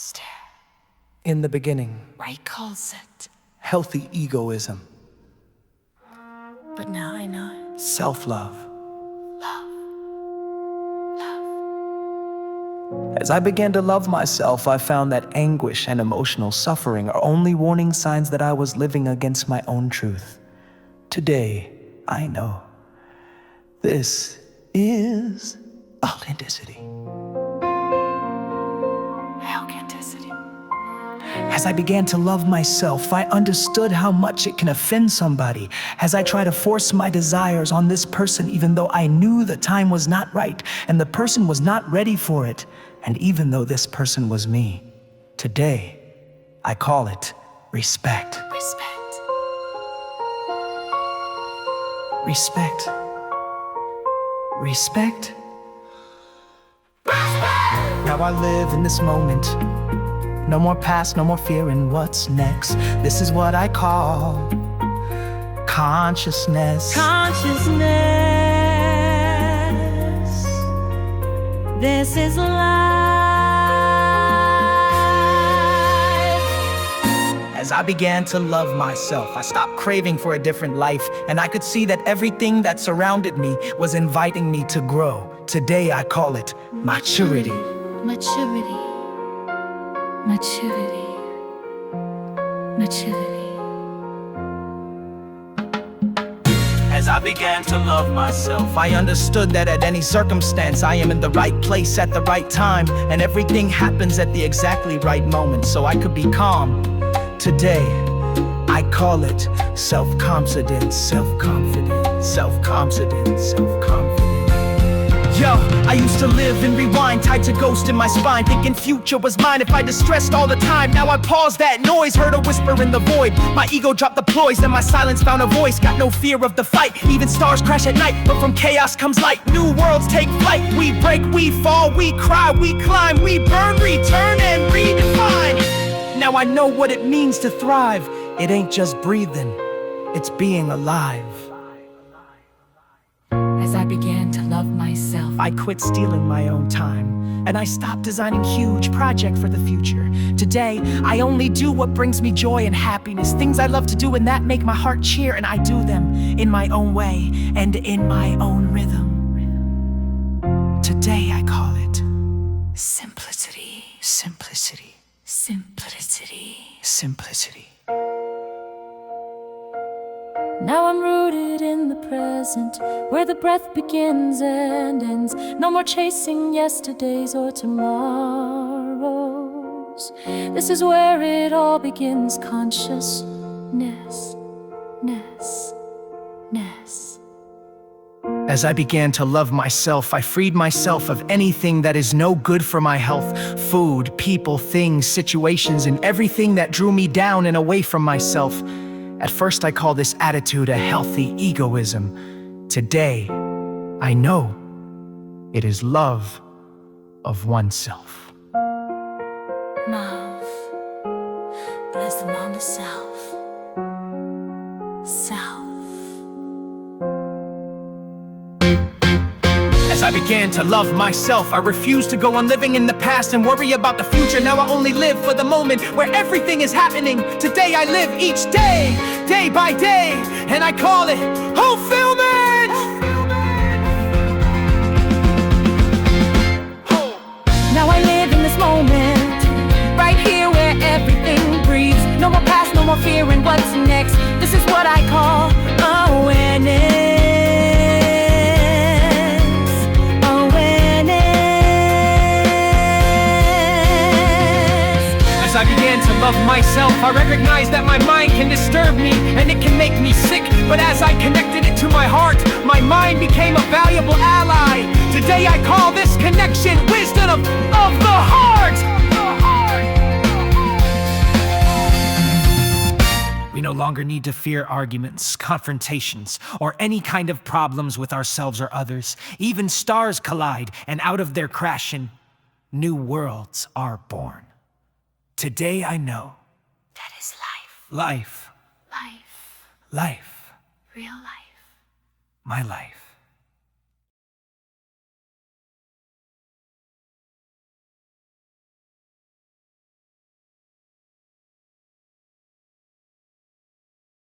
Stare. In the beginning, Right calls it. healthy egoism, But now I know it. self-love. Love. Love. As I began to love myself, I found that anguish and emotional suffering are only warning signs that I was living against my own truth. Today, I know this is authenticity. Authenticity. As I began to love myself, I understood how much it can offend somebody. As I try to force my desires on this person, even though I knew the time was not right and the person was not ready for it, and even though this person was me, today, I call it respect. Respect. Respect. Respect. Now I live in this moment. No more past, no more fearing what's next. This is what I call consciousness. Consciousness. This is life. As I began to love myself, I stopped craving for a different life, and I could see that everything that surrounded me was inviting me to grow. Today I call it maturity. Maturity. Maturity. Maturity. As I began to love myself, I understood that at any circumstance, I am in the right place at the right time, and everything happens at the exactly right moment, so I could be calm. Today, I call it self-confidence, self-confidence, self-confidence, self-confidence. Yo, I used to live and rewind, tied to ghost in my spine, thinking future was mine if I distressed all the time. Now I pause that noise, heard a whisper in the void. My ego dropped the ploys and my silence found a voice. Got no fear of the fight, even stars crash at night, but from chaos comes light. New worlds take flight, we break, we fall, we cry, we climb, we burn, return, and redefine. Now I know what it means to thrive. It ain't just breathing, it's being alive. As I began to love myself, I quit stealing my own time, and I stopped designing huge projects for the future. Today, I only do what brings me joy and happiness, things I love to do and that make my heart cheer, and I do them in my own way and in my own rhythm. Today I call it simplicity. simplicity. Simplicity. Simplicity. Now I'm rooted in the present, where the breath begins and ends. No more chasing yesterdays or tomorrows. This is where it all begins. Consciousness. As I began to love myself, I freed myself of anything that is no good for my health. Food, people, things, situations, and everything that drew me down and away from myself. At first I call this attitude a healthy egoism. Today, I know it is love of oneself. Love. Bless the mama self. Self. As I began to love myself, I refused to go on living in the past and worry about the future. Now I only live for the moment where everything is happening. Today I live each day, day by day, and I call it fulfillment. Now I live in this moment, right here where everything breathes. No more past, no more fearing what's next. This is what I call awareness. As I began to love myself, I recognized that my mind can disturb me and it can make me sick. But as I connected it to my heart, my mind became a valuable ally. Today I call this connection wisdom of the heart. We no longer need to fear arguments, confrontations, or any kind of problems with ourselves or others. Even stars collide, and out of their crashing, new worlds are born. Today I know That is life. life, Life. life, Real life. my life.